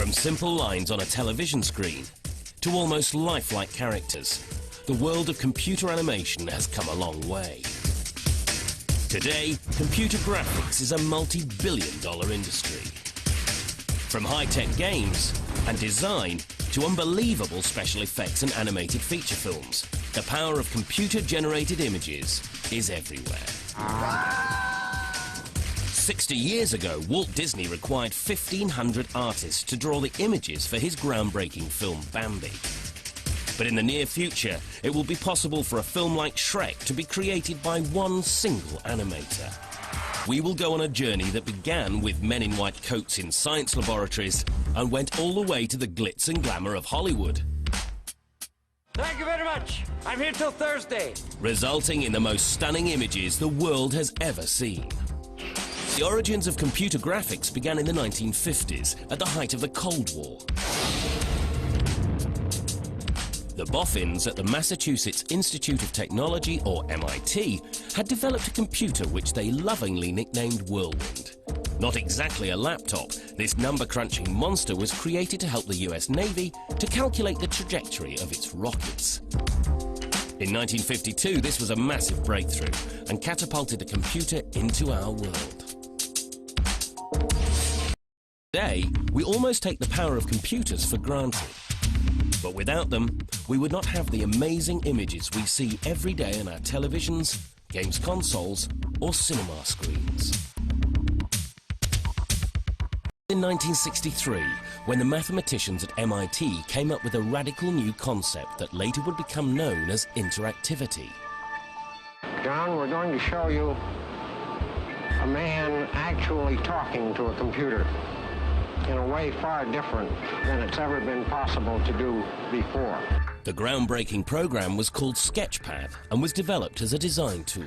From simple lines on a television screen to almost lifelike characters, the world of computer animation has come a long way. Today, computer graphics is a multi-billion-dollar industry. From high-tech games and design to unbelievable special effects and animated feature films, the power of computer-generated images is everywhere. 60 years ago, Walt Disney required 1,500 artists to draw the images for his groundbreaking film Bambi. But in the near future, it will be possible for a film like Shrek to be created by one single animator. We will go on a journey that began with men in white coats in science laboratories and went all the way to the glitz and glamour of Hollywood. Thank you very much. I'm here till Thursday. Resulting in the most stunning images the world has ever seen. The origins of computer graphics began in the 1950s, at the height of the Cold War. The boffins at the Massachusetts Institute of Technology, or MIT, had developed a computer which they lovingly nicknamed Whirlwind. Not exactly a laptop, this number-crunching monster was created to help the US Navy to calculate the trajectory of its rockets. In 1952, this was a massive breakthrough and catapulted the computer into our world. Today, we almost take the power of computers for granted. But without them, we would not have the amazing images we see every day on our televisions, games consoles, or cinema screens. In 1963, when the mathematicians at MIT came up with a radical new concept that later would become known as interactivity. John, we're going to show you a man actually talking to a computer in a way far different than it's ever been possible to do before. The groundbreaking program was called Sketchpad and was developed as a design tool.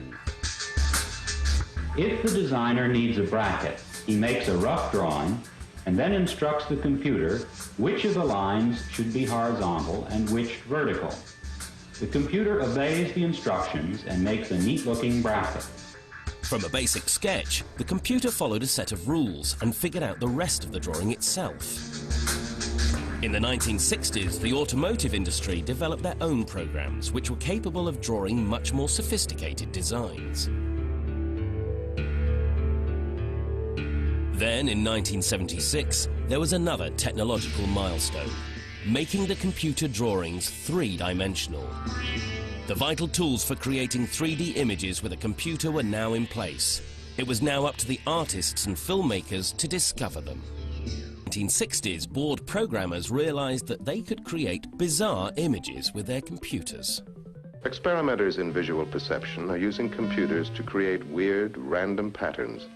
If the designer needs a bracket, he makes a rough drawing and then instructs the computer which of the lines should be horizontal and which vertical. The computer obeys the instructions and makes a neat-looking bracket. From a basic sketch, the computer followed a set of rules and figured out the rest of the drawing itself. In the 1960s, the automotive industry developed their own programs which were capable of drawing much more sophisticated designs. Then, in 1976, there was another technological milestone, making the computer drawings three-dimensional. The vital tools for creating 3D images with a computer were now in place. It was now up to the artists and filmmakers to discover them. In the 1960s, bored programmers realized that they could create bizarre images with their computers. Experimenters in visual perception are using computers to create weird, random patterns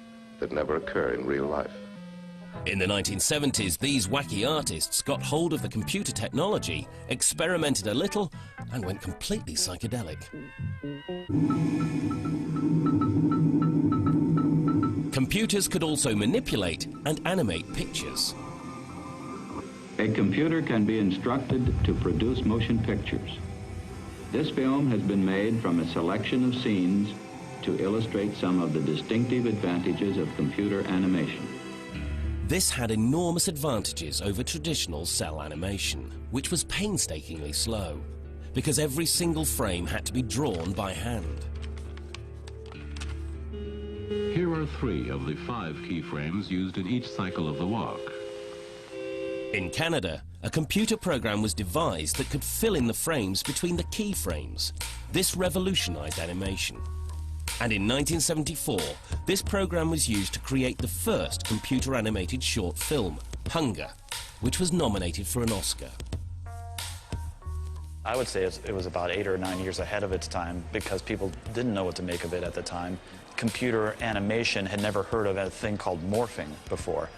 that never occur in real life. In the 1970s, these wacky artists got hold of the computer technology, experimented a little, and went completely psychedelic. Computers could also manipulate and animate pictures. A computer can be instructed to produce motion pictures. This film has been made from a selection of scenes to illustrate some of the distinctive advantages of computer animation. This had enormous advantages over traditional cell animation, which was painstakingly slow, because every single frame had to be drawn by hand. Here are 3 of the 5 keyframes used in each cycle of the walk. In Canada, a computer program was devised that could fill in the frames between the keyframes. This revolutionized animation. And in 1974, this program was used to create the first computer-animated short film, Hunger, which was nominated for an Oscar. I would say it was about 8 or 9 years ahead of its time because people didn't know what to make of it at the time. Computer animation had never heard of a thing called morphing before.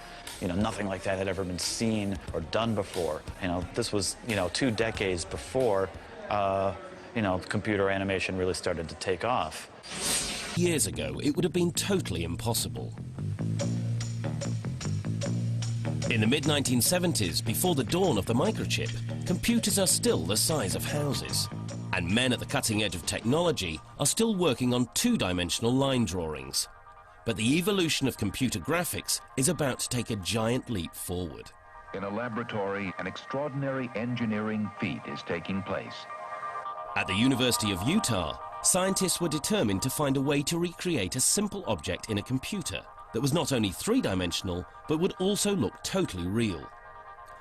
You know, nothing like that had ever been seen or done before. You know, this was, 2 decades before, computer animation really started to take off. Years ago, it would have been totally impossible. In the mid-1970s, before the dawn of the microchip, computers are still the size of houses. And men at the cutting edge of technology are still working on 2-dimensional line drawings. But the evolution of computer graphics is about to take a giant leap forward. In a laboratory, an extraordinary engineering feat is taking place. At the University of Utah, scientists were determined to find a way to recreate a simple object in a computer that was not only three-dimensional, but would also look totally real.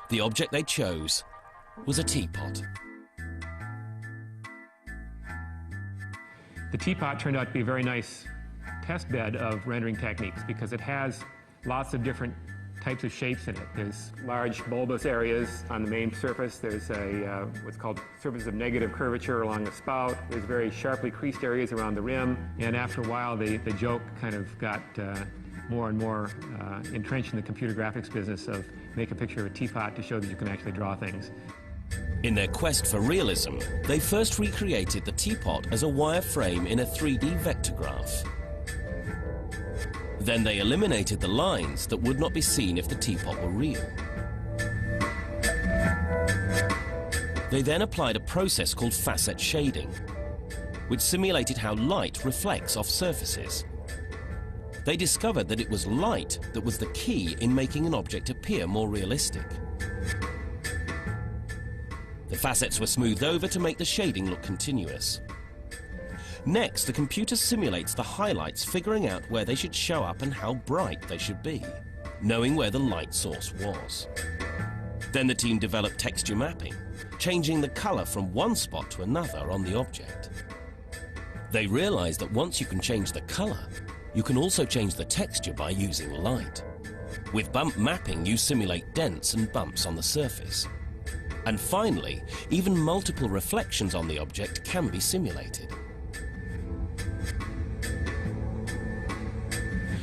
The object they chose was a teapot. The teapot turned out to be a very nice test bed of rendering techniques because it has lots of different types of shapes in it. There's large bulbous areas on the main surface. There's what's called surface of negative curvature along the spout. There's very sharply creased areas around the rim. And after a while, the joke kind of got more and more entrenched in the computer graphics business of make a picture of a teapot to show that you can actually draw things. In their quest for realism, they first recreated the teapot as a wireframe in a 3D vector graph. Then they eliminated the lines that would not be seen if the teapot were real. They then applied a process called facet shading, which simulated how light reflects off surfaces. They discovered that it was light that was the key in making an object appear more realistic. The facets were smoothed over to make the shading look continuous. Next, the computer simulates the highlights, figuring out where they should show up and how bright they should be, knowing where the light source was. Then the team developed texture mapping, changing the color from one spot to another on the object. They realized that once you can change the color, you can also change the texture by using light. With bump mapping, you simulate dents and bumps on the surface. And finally, even multiple reflections on the object can be simulated.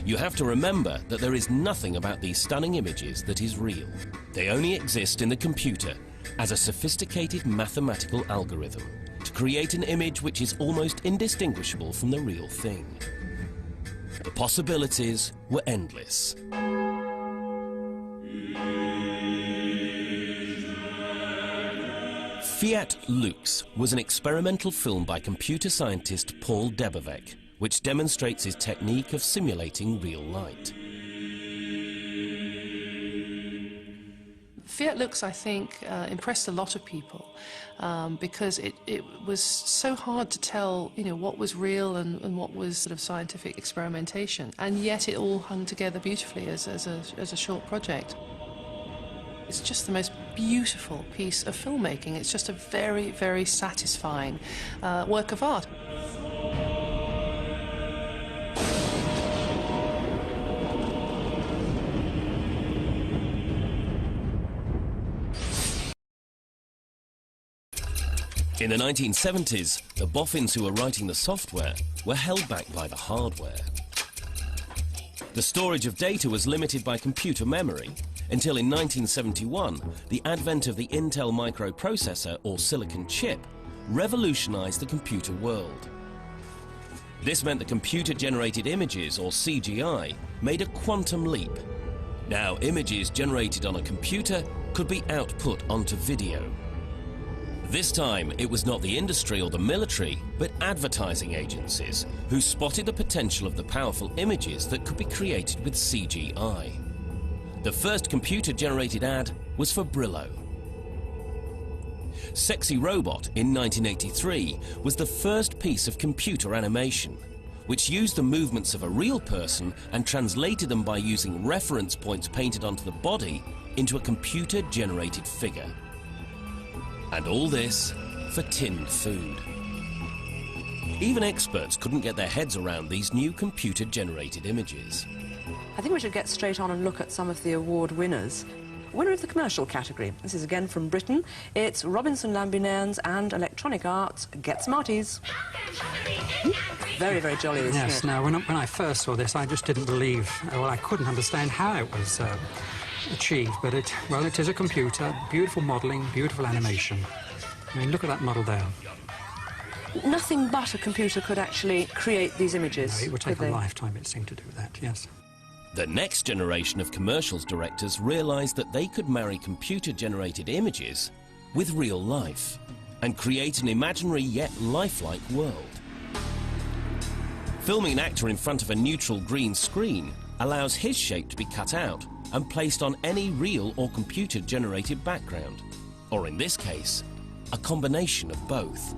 You have to remember that there is nothing about these stunning images that is real. They only exist in the computer as a sophisticated mathematical algorithm to create an image which is almost indistinguishable from the real thing. The possibilities were endless. Fiat Lux was an experimental film by computer scientist Paul Debevec, which demonstrates his technique of simulating real light. Fiat Lux, I think, impressed a lot of people because it was so hard to tell, what was real and what was sort of scientific experimentation, and yet it all hung together beautifully as a short project. It's just the most beautiful piece of filmmaking. It's just a very, very satisfying work of art. In the 1970s, the boffins who were writing the software were held back by the hardware. The storage of data was limited by computer memory, until in 1971, the advent of the Intel microprocessor, or silicon chip, revolutionized the computer world. This meant that computer-generated images, or CGI, made a quantum leap. Now, images generated on a computer could be output onto video. This time, it was not the industry or the military, but advertising agencies who spotted the potential of the powerful images that could be created with CGI. The first computer-generated ad was for Brillo. Sexy Robot in 1983 was the first piece of computer animation, which used the movements of a real person and translated them by using reference points painted onto the body into a computer-generated figure. And all this for tinned food. Even experts couldn't get their heads around these new computer-generated images. I think we should get straight on and look at some of the award winners. Winner of the commercial category, this is again from Britain. It's Robinson Lambinerns and Electronic Arts Get Smarties. Very, very jolly, isn't it? Yes, now, when I first saw this, I just didn't believe, well, I couldn't understand how it was achieved, but it is a computer, beautiful modelling, beautiful animation. I mean, look at that model there. Nothing but a computer could actually create these images. No, it would take a lifetime, it seemed, to do that, yes. The next generation of commercials directors realized that they could marry computer-generated images with real life and create an imaginary yet lifelike world. Filming an actor in front of a neutral green screen allows his shape to be cut out and placed on any real or computer-generated background, or in this case, a combination of both.